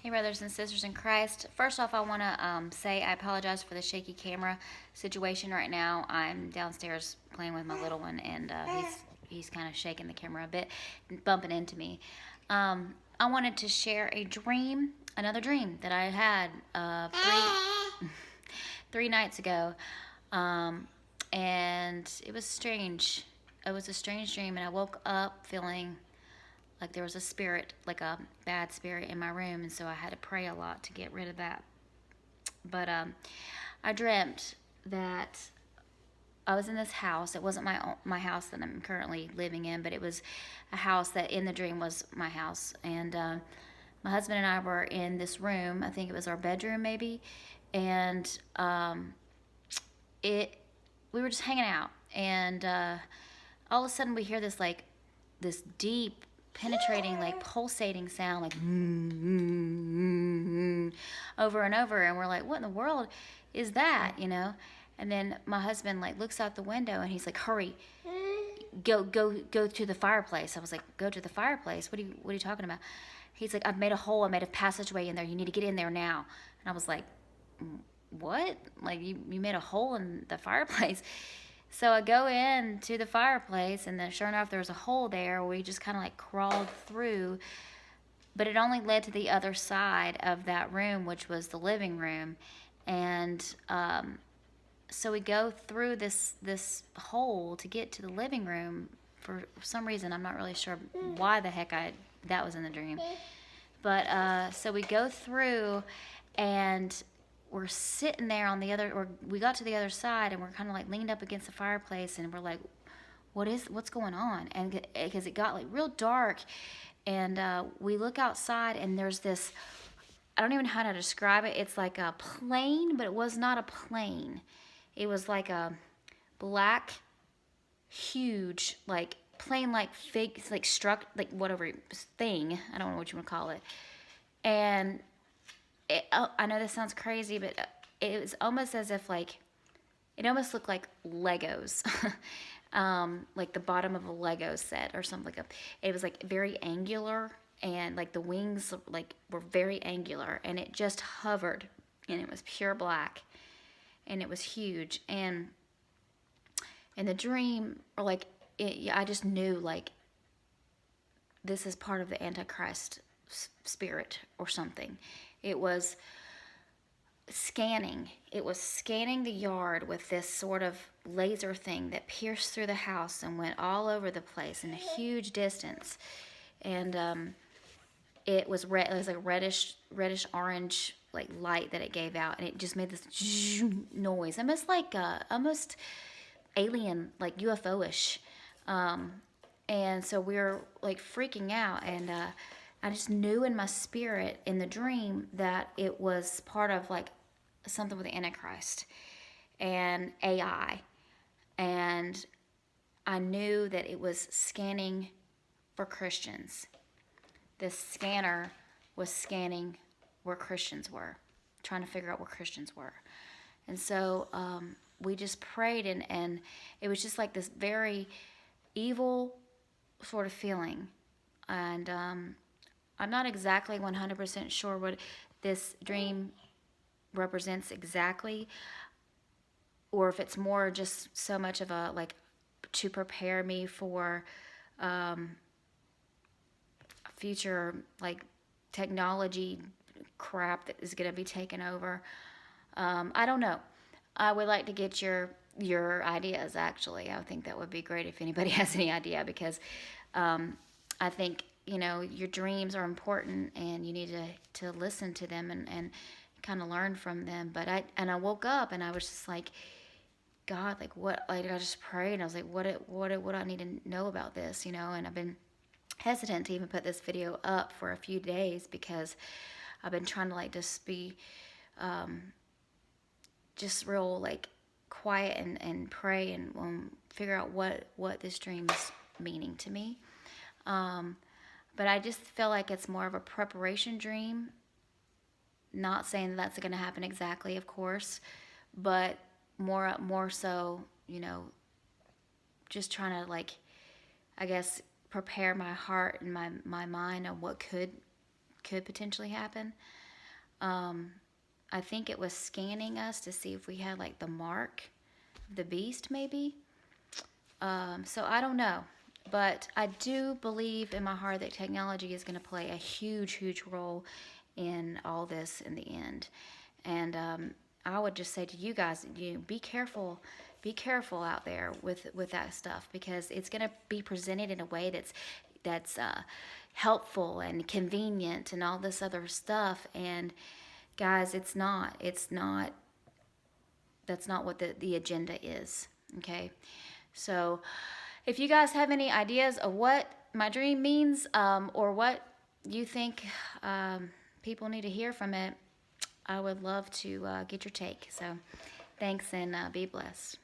Hey, brothers and sisters in Christ. First off, I want to say I apologize for the shaky camera situation right now. I'm downstairs playing with my little one, and he's kind of shaking the camera a bit, bumping into me. I wanted to share a dream, another dream that I had three nights ago, and it was strange. It was a strange dream, and I woke up feeling like there was a spirit, like a bad spirit in my room, and so I had to pray a lot to get rid of that. But I dreamt that I was in this house. It wasn't my house that I'm currently living in, but it was a house that in the dream was my house. And my husband and I were in this room. I think it was our bedroom, maybe, and it we were just hanging out, and all of a sudden we hear this deep penetrating, like pulsating sound, like over and over, and we're like, what in the world is that, and then my husband like looks out the window and he's like, hurry, go to the fireplace. I was like, go to the fireplace? What are you talking about? He's like, I made a passageway in there, you need to get in there now. And I was like, what? Like, you made a hole in the fireplace? So I go in to the fireplace, and then sure enough, there's a hole there. We just kind of like crawled through, but it only led to the other side of that room, which was the living room. And so we go through this hole to get to the living room. For some reason, I'm not really sure why the heck that was in the dream. But so we go through, and we're sitting there on the other, or we got to the other side, and we're kind of like leaned up against the fireplace, and we're like, what's going on? And because it got like real dark, and we look outside, and there's this, I don't even know how to describe it. It's like a plane, but it was not a plane. It was like a black, huge, like plane, like fake, like struck, like whatever thing. I don't know what you want to call it. And I know this sounds crazy, but it was almost as if like, it almost looked like Legos, like the bottom of a Lego set or something like that. It was like very angular, and like the wings like were very angular, and it just hovered, and it was pure black, and it was huge. And in the dream, or like, I just knew like this is part of the Antichrist spirit or something. It was scanning. It was scanning the yard with this sort of laser thing that pierced through the house and went all over the place in a huge distance. And it was red. It was like reddish orange like light that it gave out, and it just made this noise, almost like almost alien, like UFO-ish. And so we were like freaking out, and I just knew in my spirit in the dream that it was part of like something with the Antichrist and AI. And I knew that it was scanning for Christians. This scanner was scanning where Christians were, trying to figure out where Christians were. And so we just prayed, and it was just like this very evil sort of feeling. And I'm not exactly 100% sure what this dream represents exactly, or if it's more just so much of a like to prepare me for future like technology crap that is going to be taken over. I don't know. I would like to get your ideas. Actually, I think that would be great if anybody has any idea, because I think your dreams are important, and you need to listen to them and kind of learn from them. But I woke up, and I was just like, God, like what? Like I just prayed, and I was like, what I need to know about this, And I've been hesitant to even put this video up for a few days, because I've been trying to like just be just real like quiet and pray and figure out what this dream is meaning to me. But I just feel like it's more of a preparation dream. Not saying that that's going to happen exactly, of course, but more so, just trying to like, I guess, prepare my heart and my mind on what could could potentially happen. I think it was scanning us to see if we had like the mark of the beast, maybe. So I don't know. But I do believe in my heart that technology is going to play a huge, huge role in all this in the end. And I would just say to you guys, be careful out there with that stuff, because it's going to be presented in a way that's helpful and convenient and all this other stuff. And guys, it's not. That's not what the agenda is. Okay, so if you guys have any ideas of what my dream means, or what you think people need to hear from it, I would love to get your take. So thanks, and be blessed.